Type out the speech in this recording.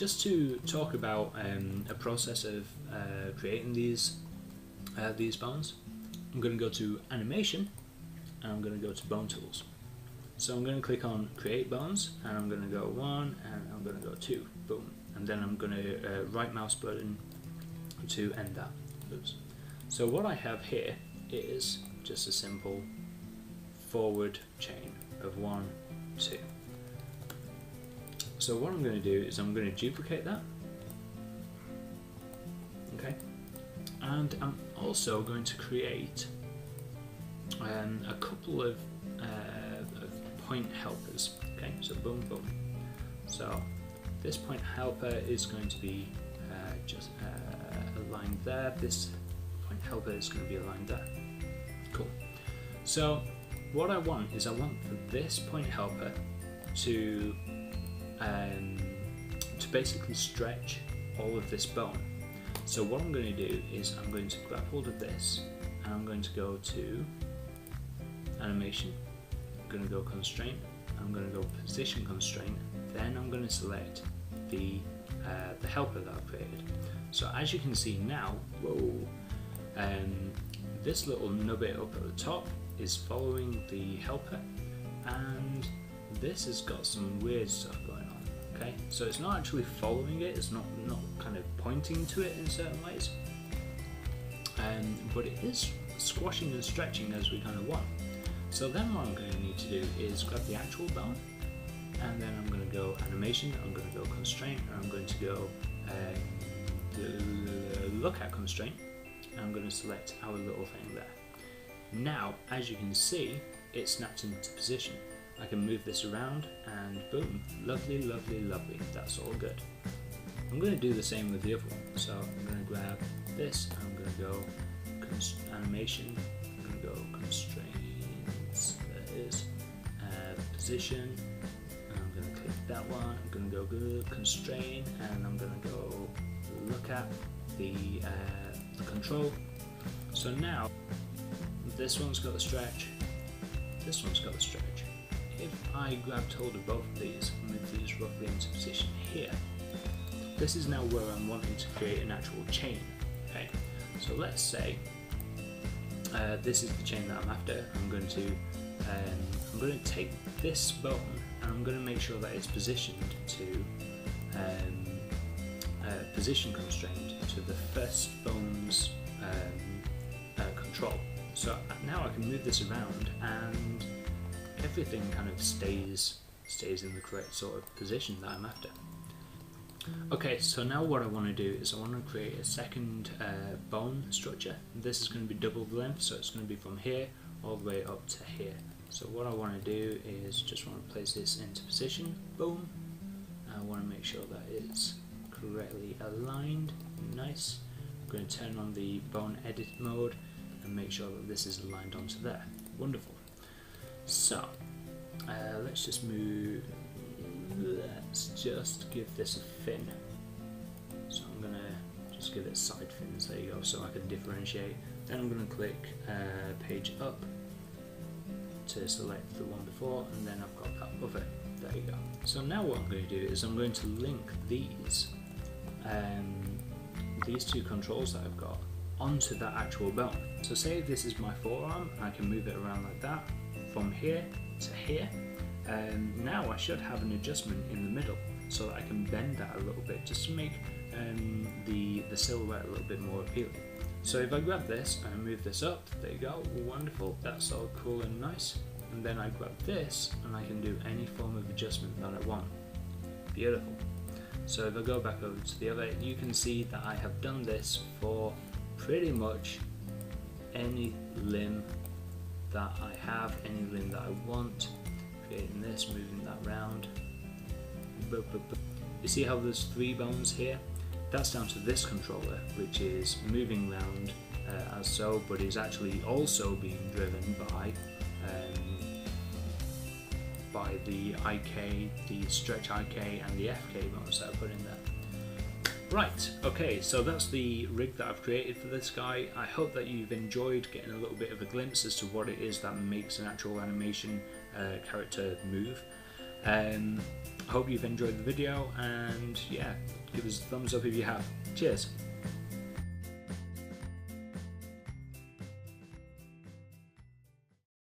just to talk about a process of creating these bones, I'm going to go to Animation, and I'm going to go to Bone Tools. So I'm going to click on Create Bones, and I'm going to go 1, and I'm going to go 2, boom, and then I'm going to right mouse button to end that. Oops. So what I have here is just a simple forward chain of 1, 2. So what I'm going to do is I'm going to duplicate that, okay, and I'm also going to create a couple of point helpers. Okay, so boom, boom. So this point helper is going to be just aligned there. This point helper is going to be aligned there. Cool. So what I want is I want for this point helper to basically stretch all of this bone. So what I'm going to do is I'm going to grab hold of this, and I'm going to go to Animation, I'm going to go Constraint, I'm going to go Position Constraint, then I'm going to select the helper that I've created. So as you can see now, whoa, this little nubbit up at the top is following the helper, and this has got some weird stuff going on. Okay, so it's not actually following it, it's not kind of pointing to it in certain ways, but it is squashing and stretching as we kind of want. So then what I'm going to need to do is grab the actual bone, and then I'm going to go Animation, I'm going to go Constraint, and I'm going to go Look at Constraint, and I'm going to select our little thing there. Now, as you can see, it snapped into position. I can move this around, and boom, lovely, lovely, lovely, that's all good. I'm going to do the same with the other one, so I'm going to grab this, and I'm going to go Animation, I'm going to go Constraints, there it is, Position, and I'm going to click that one, I'm going to go good, Constrain, and I'm going to go Look at the control. So now, this one's got the stretch, this one's got the stretch. If I grabbed hold of both of these and move these roughly into position here, this is now where I'm wanting to create an actual chain. Okay, so let's say this is the chain that I'm after. I'm going to take this bone, and I'm going to make sure that it's positioned to position constrained to the first bone's control. So now I can move this around, and everything kind of stays in the correct sort of position that I'm after. Okay, so now what I want to do is I want to create a second bone structure. This is going to be double the length, so it's going to be from here all the way up to here. So what I want to do is just want to place this into position, boom. I want to make sure that it's correctly aligned, nice. I'm going to turn on the bone edit mode and make sure that this is aligned onto there. Wonderful. So let's just give this a fin. So I'm going to just give it side fins, there you go, so I can differentiate. Then I'm going to click page up to select the one before, and then I've got that other, there you go. So now what I'm going to do is I'm going to link these two controls that I've got onto that actual bone. So say this is my forearm, I can move it around like that from here to here. Now I should have an adjustment in the middle so that I can bend that a little bit just to make the silhouette a little bit more appealing. So if I grab this and I move this up, there you go, wonderful, that's all cool and nice. And then I grab this and I can do any form of adjustment that I want. Beautiful. So if I go back over to the other, you can see that I have done this for pretty much any limb that I have, any limb that I want, creating this, moving that round. You see how there's 3 bones here? That's down to this controller, which is moving round as so, but is actually also being driven by the IK, the stretch IK, and the FK modes that I put in there. Right, okay, so that's the rig that I've created for this guy. I hope that you've enjoyed getting a little bit of a glimpse as to what it is that makes an actual animation character move. I hope you've enjoyed the video, and yeah, give us a thumbs up if you have. Cheers.